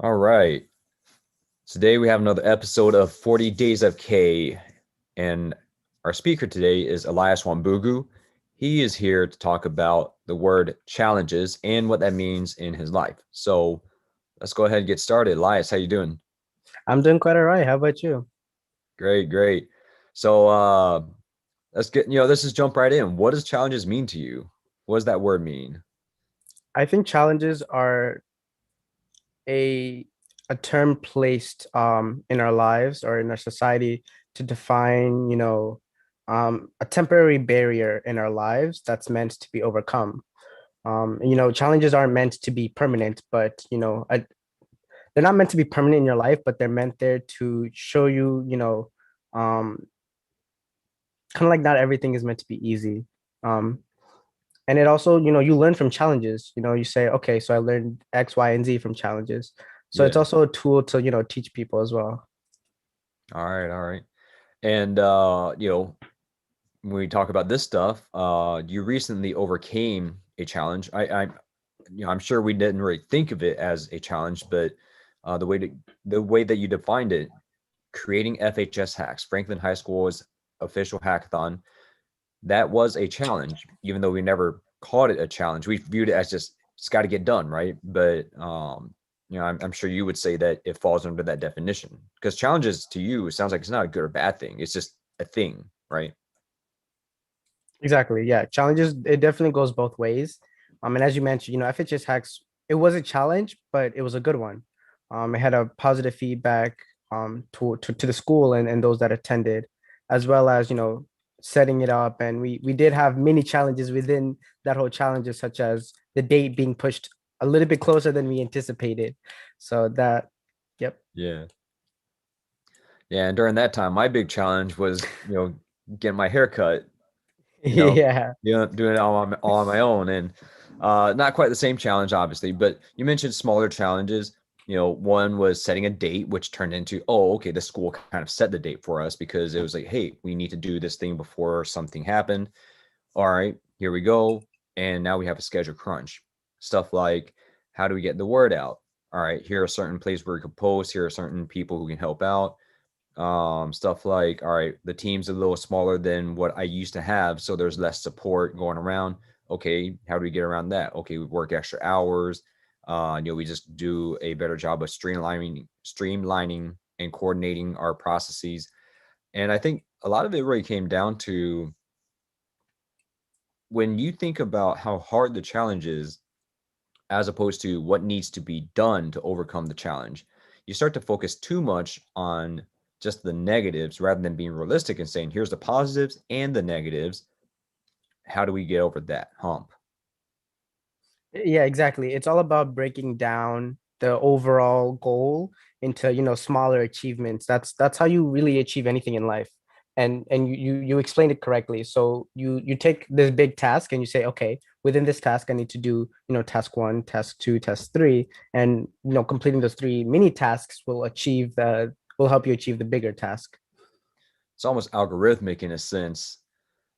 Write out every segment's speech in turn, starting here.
All right. Today we have another episode of 40 Days of K, and our speaker today is Elias Wambugu. He is here to talk about the word challenges and what that means in his life. So let's go ahead and get started. Elias, how you doing? I'm doing quite all right. How about you? Great, great. So let's let's just jump right in. What does challenges mean to you? What does that word mean? I think challenges are a a term placed in our lives or in our society to define, a temporary barrier in our lives that's meant to be overcome. Challenges aren't meant to be permanent, but they're not meant to be permanent in your life, but they're meant there to show you, um, kind of like not everything is meant to be easy. Um, and it also you learn from challenges. You say, okay, so I learned X, Y, and Z from challenges, so it's Yeah. also a tool to teach people as well. All right, all right. And when we talk about this stuff, you recently overcame a challenge. I'm sure we didn't really think of it as a challenge, but the the way that you defined it, creating FHS hacks, Franklin High School's official hackathon, that was a challenge, even though we never called it a challenge. We viewed it as just it's got to get done, right? But I'm sure you would say that it falls under that definition because challenges to you it sounds like it's not a good or bad thing. It's just a thing, right? Exactly. Yeah. Challenges, it definitely goes both ways. And as you mentioned, FHS hacks, it was a challenge, but it was a good one. It had a positive feedback to the school and those that attended, as well as, setting it up. And we did have many challenges within that whole challenges, such as the date being pushed a little bit closer than we anticipated. So that, yep. Yeah. Yeah, and during that time, my big challenge was, getting my hair cut, you know, Yeah. doing it all on my own, and not quite the same challenge, obviously. But you mentioned smaller challenges. One was setting a date, which turned into, oh, okay, the school kind of set the date for us because it was like, hey, we need to do this thing before something happened. All right, here we go, and now we have a schedule crunch. Stuff like, how do we get the word out? All right, here are certain places where we can post. Here are certain people who can help out. Stuff like, all right, the team's a little smaller than what I used to have, so there's less support going around. Okay, how do we get around that? Okay, we work extra hours. We just do a better job of streamlining and coordinating our processes. And I think a lot of it really came down to when you think about how hard the challenge is as opposed to what needs to be done to overcome the challenge. You start to focus too much on just the negatives rather than being realistic and saying, here's the positives and the negatives. How do we get over that hump? Yeah, exactly. It's all about breaking down the overall goal into, smaller achievements. That's how you really achieve anything in life. And you explained it correctly. So you take this big task and you say, okay, within this task, I need to do, task one, task two, task three. And completing those three mini tasks will help you achieve the bigger task. It's almost algorithmic in a sense.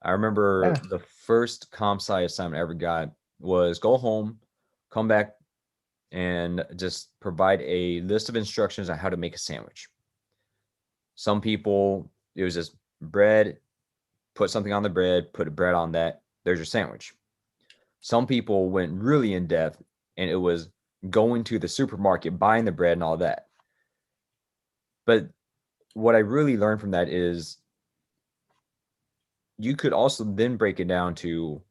I remember Yeah. the first comp sci assignment I ever got was go home, come back, and just provide a list of instructions on how to make a sandwich. Some people, it was just bread, put something on the bread, put a bread on that. There's your sandwich. Some people went really in depth and it was going to the supermarket, buying the bread and all that. But what I really learned from that is you could also then break it down to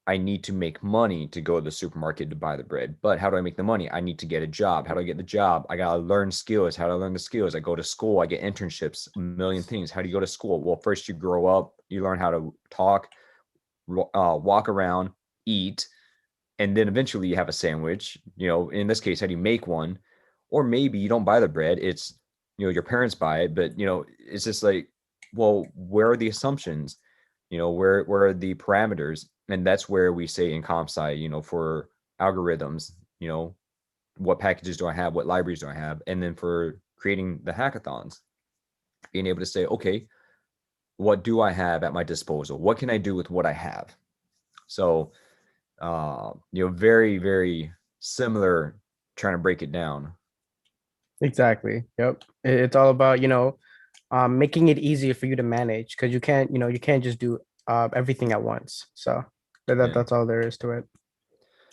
I need to make money to go to the supermarket to buy the bread. But how do I make the money? I need to get a job. How do I get the job? I got to learn skills. How do I learn the skills? I go to school. I get internships, a million things. How do you go to school? Well, first you grow up, you learn how to talk, walk around, eat, and then eventually you have a sandwich. In this case, how do you make one? Or maybe you don't buy the bread, it's your parents buy it, but it's just like, well, where are the assumptions? Where are the parameters? And that's where we say in comp sci, for algorithms, what packages do I have, what libraries do I have, and then for creating the hackathons, being able to say, okay, what do I have at my disposal, what can I do with what I have? So very, very similar trying to break it down. Exactly. Yep. It's all about, making it easier for you to manage because you can't just do everything at once. So Yeah. that's all there is to it.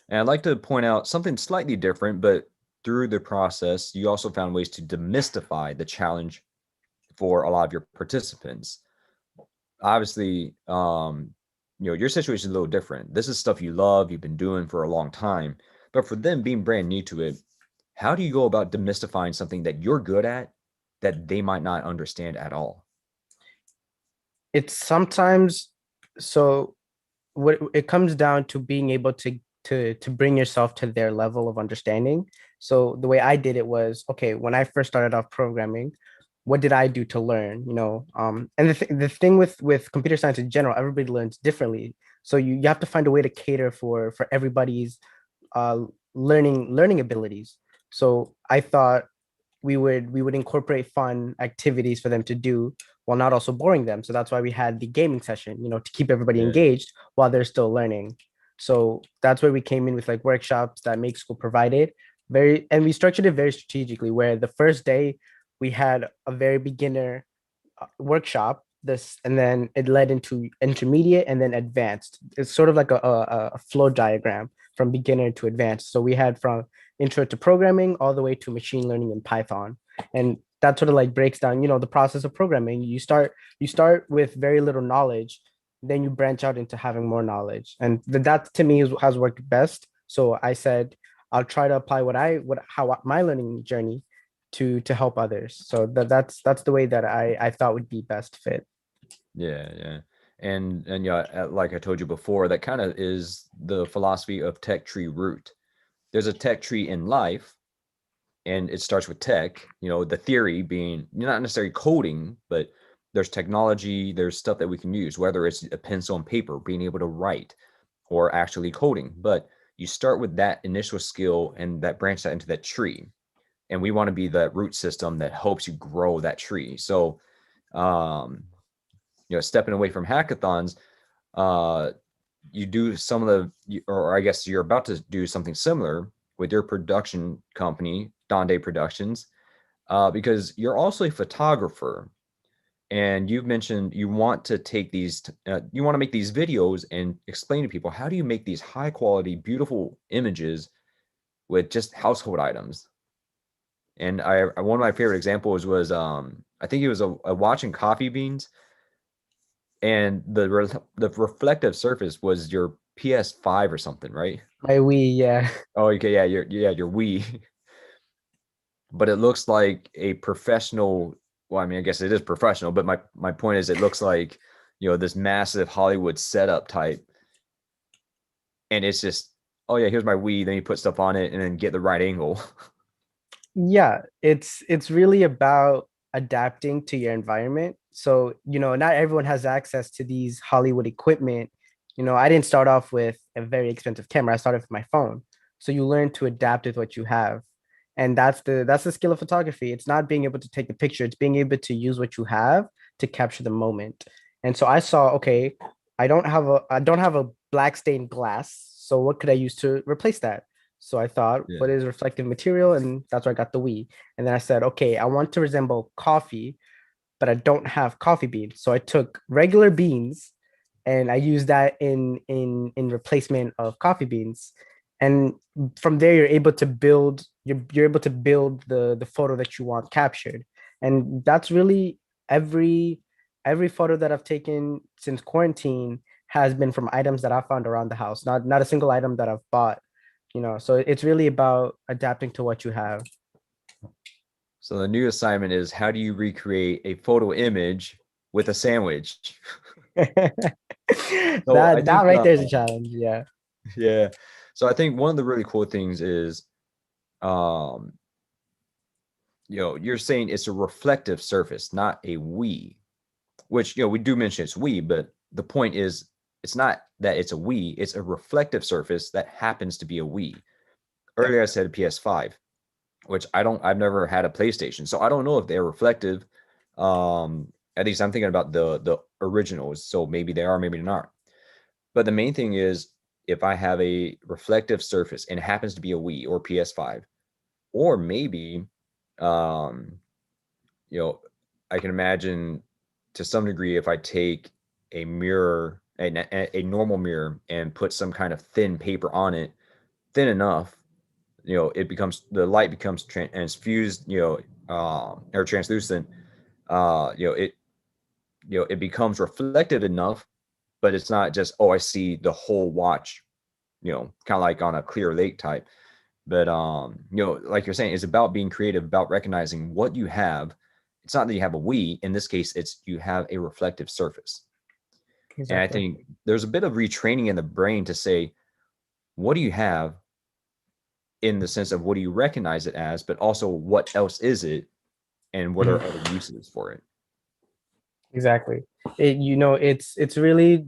And I'd like to point out something slightly different, but through the process, you also found ways to demystify the challenge for a lot of your participants. Obviously, your situation is a little different. This is stuff you love, you've been doing for a long time. But for them being brand new to it, how do you go about demystifying something that you're good at that they might not understand at all? It's sometimes so what it comes down to being able to bring yourself to their level of understanding. So the way I did it was, okay, when I first started off programming, what did I do to learn? And the thing with computer science in general, everybody learns differently. So you have to find a way to cater for everybody's uh learning abilities. So I thought we would incorporate fun activities for them to do while not also boring them. So that's why we had the gaming session, to keep everybody Yeah. engaged while they're still learning. So that's where we came in with like workshops that Make School provided. And we structured it very strategically, where the first day we had a very beginner workshop this, and then it led into intermediate and then advanced. It's sort of like a flow diagram from beginner to advanced. So we had from intro to programming all the way to machine learning in Python. And that sort of like breaks down, the process of programming. You start with very little knowledge, then you branch out into having more knowledge. And that to me has worked best. So I said I'll try to apply what how my learning journey to help others. So that's the way that I thought would be best fit. Yeah, yeah. And yeah, like I told you before, that kind of is the philosophy of tech tree root. There's a tech tree in life, and it starts with tech, the theory being not necessarily coding, but there's technology, there's stuff that we can use, whether it's a pencil and paper, being able to write, or actually coding. But you start with that initial skill and that branch that into that tree. And we want to be that root system that helps you grow that tree. So, um, stepping away from hackathons, uh, you do some of or I guess you're about to do something similar with your production company, Donde Productions, because you're also a photographer, and you've mentioned you want to take you want to make these videos and explain to people how do you make these high quality, beautiful images with just household items. And one of my favorite examples was I think it was a watching coffee beans, and the reflective surface was your PS5 or something, right? My Wii, yeah. Oh, okay, your Wii, but it looks like a professional. Well, I mean, I guess it is professional, but my point is, it looks like this massive Hollywood setup type, and it's just, oh yeah, here's my Wii. Then you put stuff on it, and then get the right angle. Yeah, it's really about adapting to your environment. So, not everyone has access to these Hollywood equipment. I didn't start off with a very expensive camera. I started with my phone. So you learn to adapt with what you have. And that's the skill of photography. It's not being able to take the picture, it's being able to use what you have to capture the moment. And so I saw, okay, I don't have a black stained glass. So what could I use to replace that? So I thought, Yeah. what is reflective material? And that's where I got the Wii. And then I said, okay, I want to resemble coffee, but I don't have coffee beans. So I took regular beans and I used that in replacement of coffee beans. And from there, you're able to build the photo that you want captured. And that's really every photo that I've taken since quarantine has been from items that I found around the house, not a single item that I've bought. So it's really about adapting to what you have. So the new assignment is, how do you recreate a photo image with a sandwich? that So I that think, right there is a challenge. Yeah. yeah. So I think one of the really cool things is, um, you're saying it's a reflective surface, not a we, which, we do mention it's we, but the point is, it's not that it's a we, it's a reflective surface that happens to be a we. Yep. Earlier I said PS5, which I've never had a PlayStation, so I don't know if they're reflective. At least I'm thinking about the originals, so maybe they are, maybe they're not. But the main thing is, if I have a reflective surface and it happens to be a Wii or PS5, or maybe um, you know, I can imagine to some degree if I take a mirror, a normal mirror, and put some kind of thin paper on it, thin enough, it becomes the light becomes transfused, or translucent. It it becomes reflected enough, but it's not just, oh, I see the whole watch, kind of like on a clear lake type. But like you're saying, it's about being creative, about recognizing what you have. It's not that you have a we. In this case, it's you have a reflective surface. And I Exactly. think there's a bit of retraining in the brain to say, what do you have in the sense of what do you recognize it as, but also what else is it and what Mhm. are other uses for it? Exactly. It's really,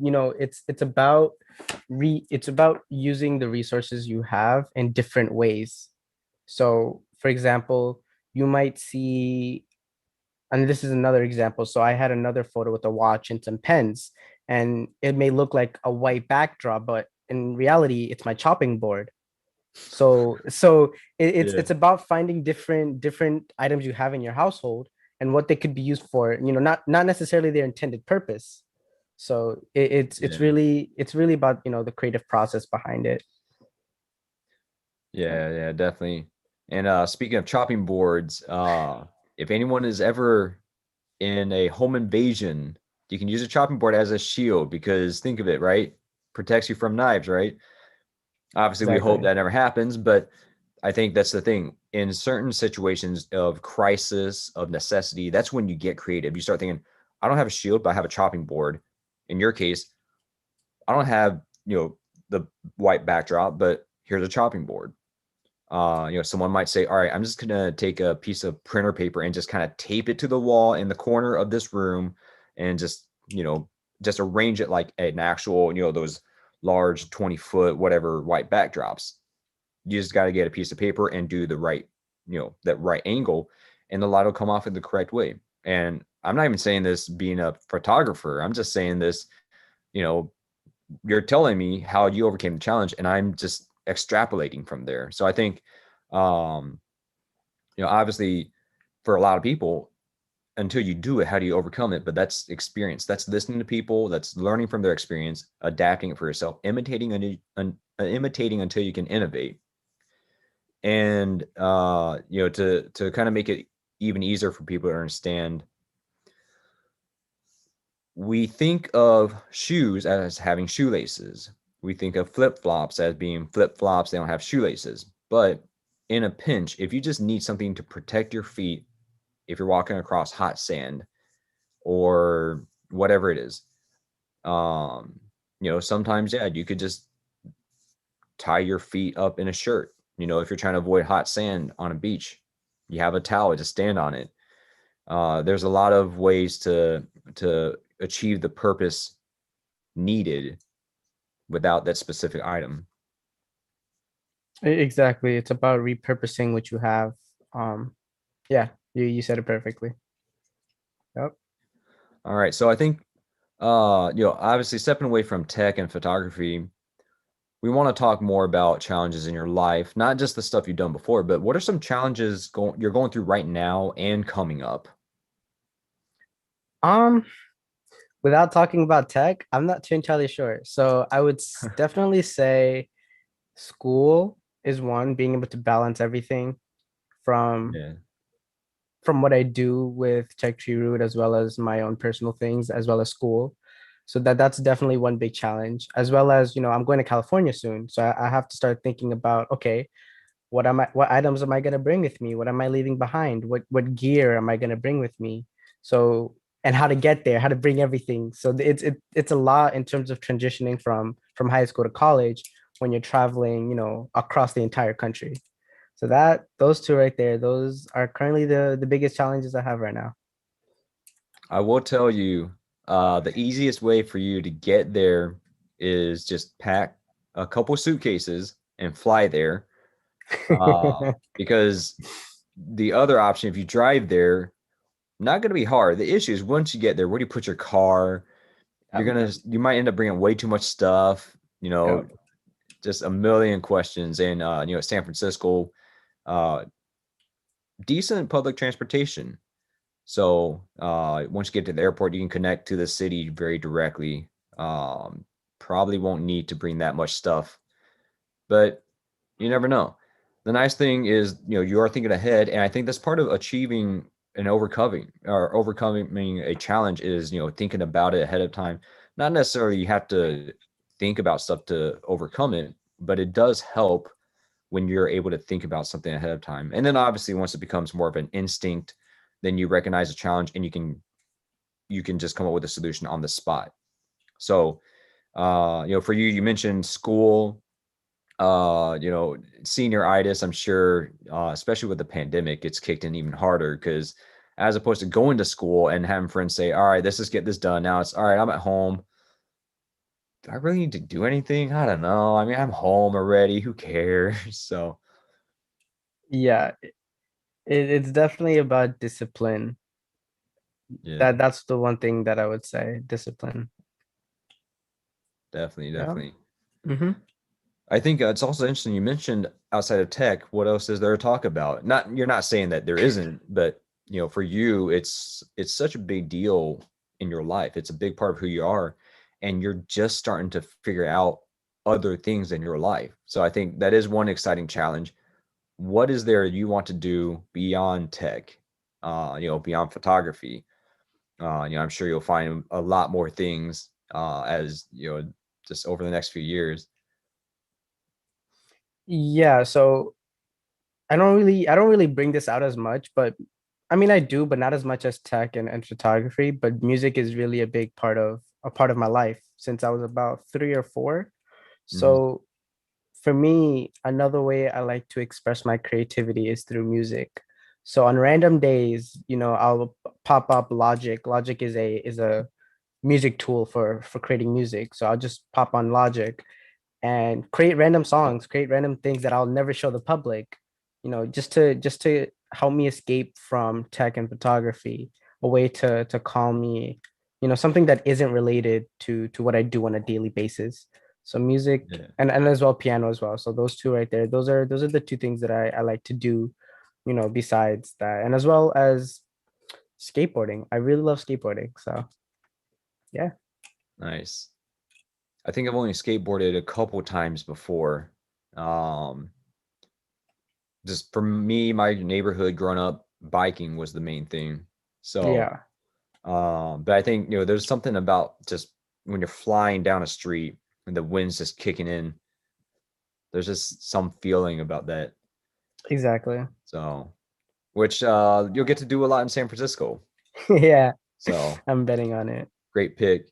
it's about using the resources you have in different ways. So, for example, you might see, and this is another example. So I had another photo with a watch and some pens, and it may look like a white backdrop, but in reality, it's my chopping board. So Yeah. it's about finding different items you have in your household and what they could be used for, not necessarily their intended purpose. So it's Yeah. really about, the creative process behind it. Yeah, yeah, definitely. And speaking of chopping boards, if anyone is ever in a home invasion, you can use a chopping board as a shield because think of it, right? Protects you from knives, right? Obviously, we hope Exactly. that never happens, but I think that's the thing. In certain situations of crisis, of necessity, that's when you get creative. You start thinking, I don't have a shield, but I have a chopping board. In your case, I don't have, the white backdrop, but here's a chopping board. Someone might say, all right, I'm just gonna take a piece of printer paper and just kind of tape it to the wall in the corner of this room and just arrange it like an actual, those large 20-foot whatever white backdrops. You just got to get a piece of paper and do the right, that right angle, and the light will come off in the correct way. And I'm not even saying this being a photographer. I'm just saying this, you know, you're telling me how you overcame the challenge, and I'm just extrapolating from there. So I think, um, obviously, for a lot of people, until you do it, how do you overcome it? But that's experience. That's listening to people. That's learning from their experience, adapting it for yourself, imitating until you can innovate. And to kind of make it even easier for people to understand, we think of shoes as having shoelaces. We think of flip flops as being flip flops, they don't have shoelaces. But in a pinch, if you just need something to protect your feet, if you're walking across hot sand or whatever it is, sometimes, yeah, you could just tie your feet up in a shirt. If you're trying to avoid hot sand on a beach, you have a towel, just stand on it. There's a lot of ways to achieve the purpose needed without that specific item. Exactly. It's about repurposing what you have. Um, yeah, you said it perfectly. Yep. All right, so I think obviously stepping away from tech and photography, we want to talk more about challenges in your life, not just the stuff you've done before, but what are some challenges you're going through right now and coming up? Um, Without talking about tech, I'm not too entirely sure. So I would definitely say school is one, being able to balance everything from Yeah. from what I do with Tech Tree Root as well as my own personal things as well as school. So that's definitely one big challenge. As well as, I'm going to California soon. So I have to start thinking about, okay, what items am I gonna bring with me? What am I leaving behind? What gear am I gonna bring with me? So and how to get there, how to bring everything. So it's a lot in terms of transitioning from high school to college when you're traveling, across the entire country. So those two right there, those are currently the biggest challenges I have right now. I will tell you, the easiest way for you to get there is just pack a couple suitcases and fly there. Because the other option, if you drive there, not going to be hard. The issue is once you get there, where do you put your car? Yep, You might end up bringing way too much stuff. yep. Just a million questions. And San Francisco, uh, decent public transportation. So once you get to the airport, you can connect to the city very directly. Um, Probably won't need to bring that much stuff, but you never know. The nice thing is, you are thinking ahead, and I think that's part of achieving and overcoming a challenge is, thinking about it ahead of time. Not necessarily you have to think about stuff to overcome it, but it does help when you're able to think about something ahead of time. And then obviously once it becomes more of an instinct, then you recognize a challenge and you can just come up with a solution on the spot. So, for you, you mentioned school, senioritis, I'm sure, especially with the pandemic, it's kicked in even harder because as opposed to going to school and having friends say, all right, let's just get this done. Now it's all right, I'm at home. Do I really need to do anything? I don't know. I mean, I'm home already. Who cares? So, Yeah, it's definitely about discipline. yeah, That's the one thing that I would say, discipline. definitely, Yeah. definitely. Mm-hmm. I think it's also interesting you mentioned outside of tech, what else is there to talk about? Not you're not saying that there isn't, but for you, it's such a big deal in your life. It's a big part of who you are, and you're just starting to figure out other things in your life. So I think that is one exciting challenge. What is there you want to do beyond tech? Beyond photography. I'm sure you'll find a lot more things as just over the next few years. Yeah, so I don't really bring this out as much, but I mean I do, but not as much as tech and photography, but music is really a part of my life since I was about 3 or 4. Mhm. So for me, another way I like to express my creativity is through music. So on random days, I'll pop up Logic. Logic is a music tool for creating music. So I'll just pop on Logic and create random songs, create random things that I'll never show the public, just to help me escape from tech and photography, a way to calm me, something that isn't related to what I do on a daily basis. So music Yeah. and as well piano as well. So those two right there, those are the two things that I like to do, besides that. And as well as skateboarding. I really love skateboarding. So yeah. Nice. I think I've only skateboarded a couple times before. Um, just for me, my neighborhood growing up, biking was the main thing. So, Yeah. but I think, there's something about just when you're flying down a street and the wind's just kicking in, there's just some feeling about that. Exactly. So, which you'll get to do a lot in San Francisco. Yeah. So, I'm betting on it. great pick.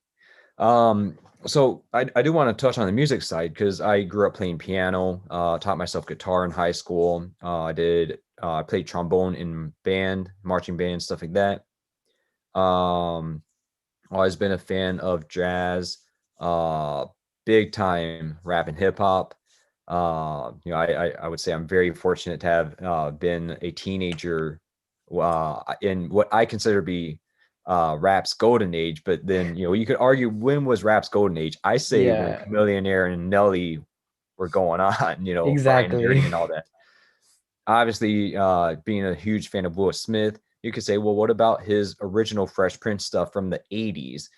Um, so I do want to touch on the music side because I grew up playing piano, taught myself guitar in high school. I played trombone in band, marching band, stuff like that. Um, Always been a fan of jazz, uh, big time rap and hip hop. I would say I'm very fortunate to have been a teenager in what I consider to be rap's golden age. But then you could argue when was rap's golden age? I say when Yeah, Chameleon and Nelly were going on, Fine and exactly. Dirty and all that. Obviously, being a huge fan of Will Smith, you could say, well, what about his original Fresh Prince stuff from the 80s?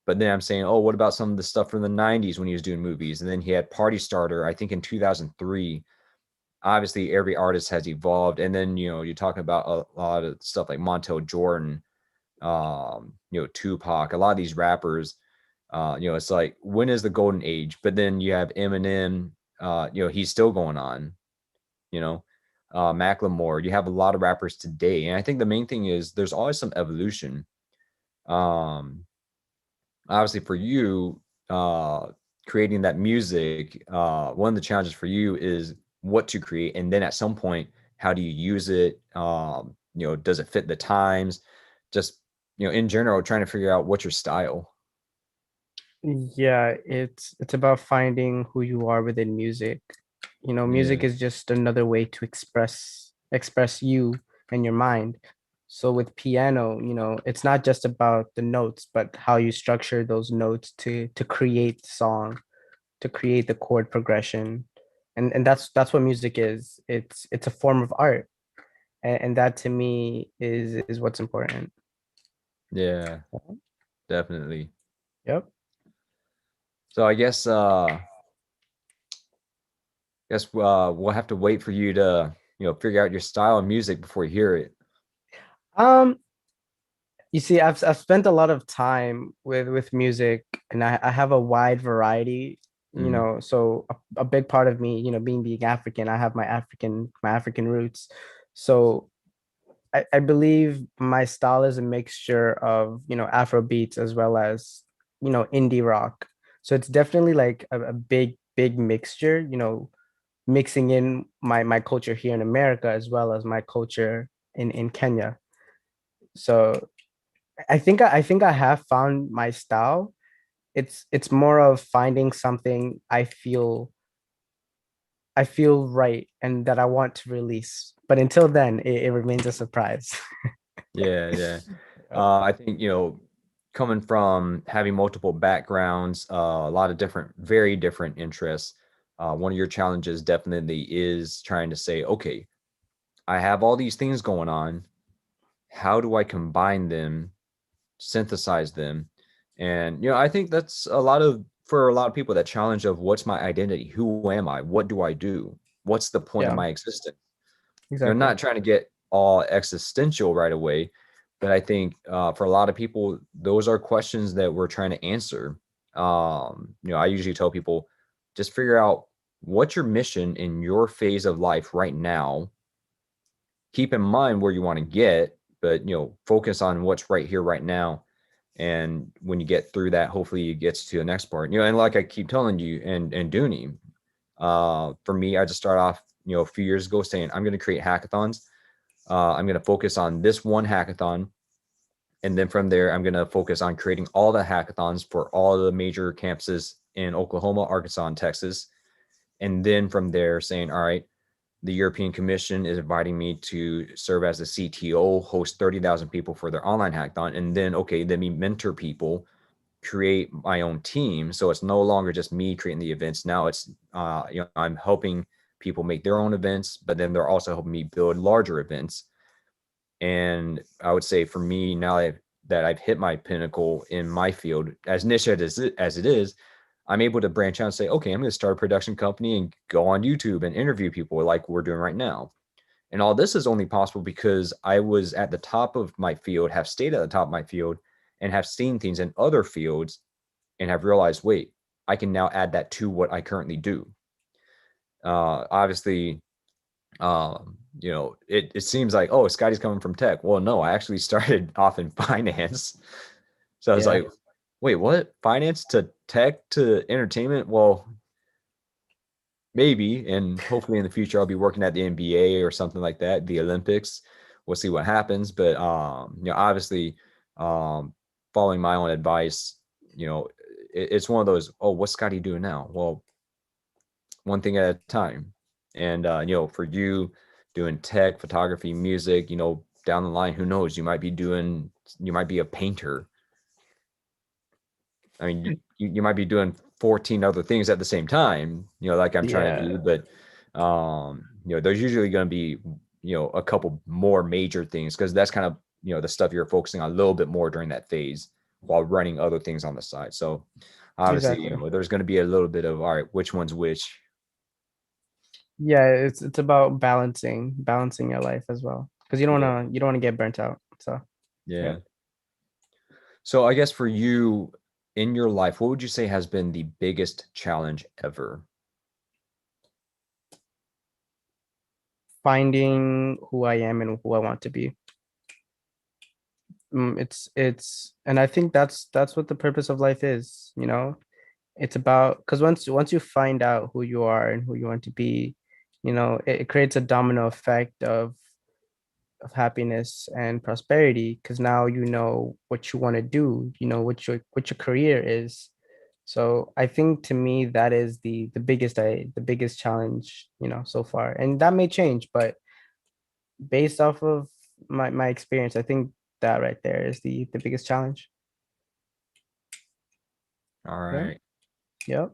But then I'm saying, oh, what about some of the stuff from the 90s when he was doing movies? And then he had Party Starter, I think in 2003. Obviously, every artist has evolved. And then, you're talking about a lot of stuff like Montel Jordan, Tupac, a lot of these rappers. It's like, when is the golden age? But then you have Eminem, he's still going on, you know, Macklemore. You have a lot of rappers today. And I think the main thing is there's always some evolution. Um, Obviously for you, creating that music, one of the challenges for you is what to create, and then at some point, how do you use it? Does it fit the times? Just in general, trying to figure out what's your style. Yeah, it's about finding who you are within music. Music Yeah, is just another way to express you and your mind. So with piano, it's not just about the notes, but how you structure those notes to create the song, to create the chord progression. And that's what music is. It's a form of art. and that to me is what's important. Yeah, definitely. Yep. So I guess we'll have to wait for you to, figure out your style of music before you hear it. Um, you see, I've spent a lot of time with music, and I have a wide variety, Mm, so a big part of me, being African, I have my African roots. So I believe my style is a mixture of, Afro beats as well as, indie rock. So it's definitely like a big mixture, mixing in my culture here in America as well as my culture in Kenya. So I think I have found my style. It's more of finding something I feel right and that I want to release. But until then, it remains a surprise. yeah, yeah. Yep. I think, coming from having multiple backgrounds, a lot of different, very different interests, one of your challenges definitely is trying to say, okay, I have all these things going on. How do I combine them, synthesize them? And, I think that's for a lot of people, that challenge of what's my identity? Who am I? What do I do? What's the point of Yeah, my existence? exactly. Not trying to get all existential right away, but I think for a lot of people, those are questions that we're trying to answer. I usually tell people, just figure out what's your mission in your phase of life right now. Keep in mind where you want to get, but focus on what's right here, right now. And when you get through that, hopefully it gets to the next part. And like I keep telling you, and Dooney, for me, I just start off, a few years ago saying I'm going to create hackathons. I'm going to focus on this one hackathon. And then from there, I'm going to focus on creating all the hackathons for all the major campuses in Oklahoma, Arkansas, and Texas. And then from there, saying, all right, the European Commission is inviting me to serve as a CTO, host 30,000 people for their online hackathon. And then, okay, let me mentor people, create my own team. So it's no longer just me creating the events. Now it's, I'm helping people make their own events, but then they're also helping me build larger events. And I would say for me, now that I've hit my pinnacle in my field, as niche as it is, I'm able to branch out and say, okay, I'm going to start a production company and go on YouTube and interview people like we're doing right now. And all this is only possible because I was at the top of my field, have stayed at the top of my field, and have seen things in other fields and have realized, wait, I can now add that to what I currently do. Obviously, it seems like, oh, Scotty's coming from tech. Well, no, I actually started off in finance. So I was Yeah, like, wait, what? Finance to tech to entertainment? Well, maybe. And hopefully in the future, I'll be working at the NBA or something like that, the Olympics. We'll see what happens. But, obviously, um, following my own advice, it's one of those, oh, what's Scotty doing now? Well, one thing at a time. And for you doing tech, photography, music, down the line, who knows? You might be a painter. I mean, you might be doing 14 other things at the same time, like I'm trying to yeah, do, but there's usually going to be, a couple more major things because that's kind of, the stuff you're focusing on a little bit more during that phase while running other things on the side. So obviously, exactly. there's going to be a little bit of, all right, which one's which. Yeah, it's about balancing your life as well because Yeah. you don't want to get burnt out. So yeah. Yeah. So I guess for you in your life, what would you say has been the biggest challenge ever? Finding who I am and who I want to be. And I think that's what the purpose of life is, It's about because once you find out who you are and who you want to be, it creates a domino effect of happiness and prosperity because now you know what you want to do, you know what your career is. So I think to me that is the biggest challenge, so far. And that may change, but based off of my experience, I think that right there is the biggest challenge. All Yeah. right. Yep.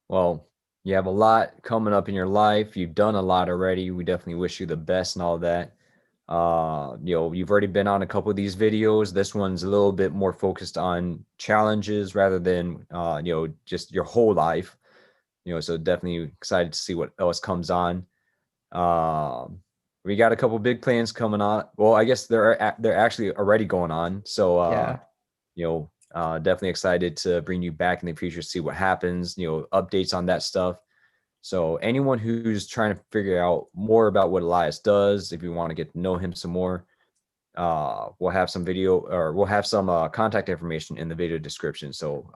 Well, you have a lot coming up in your life. You've done a lot already. We definitely wish you the best and all that. You've already been on a couple of these videos. This one's a little bit more focused on challenges rather than just your whole life. So definitely excited to see what else comes on. Um, we got a couple big plans coming on. Well, I guess they're actually already going on. So Yeah. definitely excited to bring you back in the future, see what happens. Updates on that stuff. So anyone who's trying to figure out more about what Elias does, if you want to get to know him some more, we'll have some contact information in the video description. So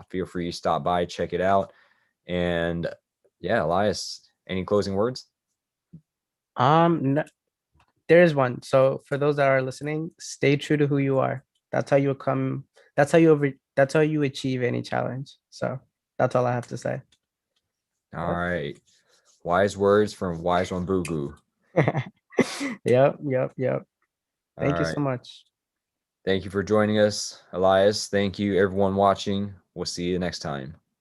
feel free to stop by, check it out. And yeah, Elias, any closing words? No, there is one. So for those that are listening, stay true to who you are. That's how you come. That's how you achieve any challenge. So that's all I have to say. All Yep. right. Wise words from Wise Wambugu. Yep. Yep. Yep. All Thank you right. so much. Thank you for joining us, Elias. Thank you, everyone watching. We'll see you next time.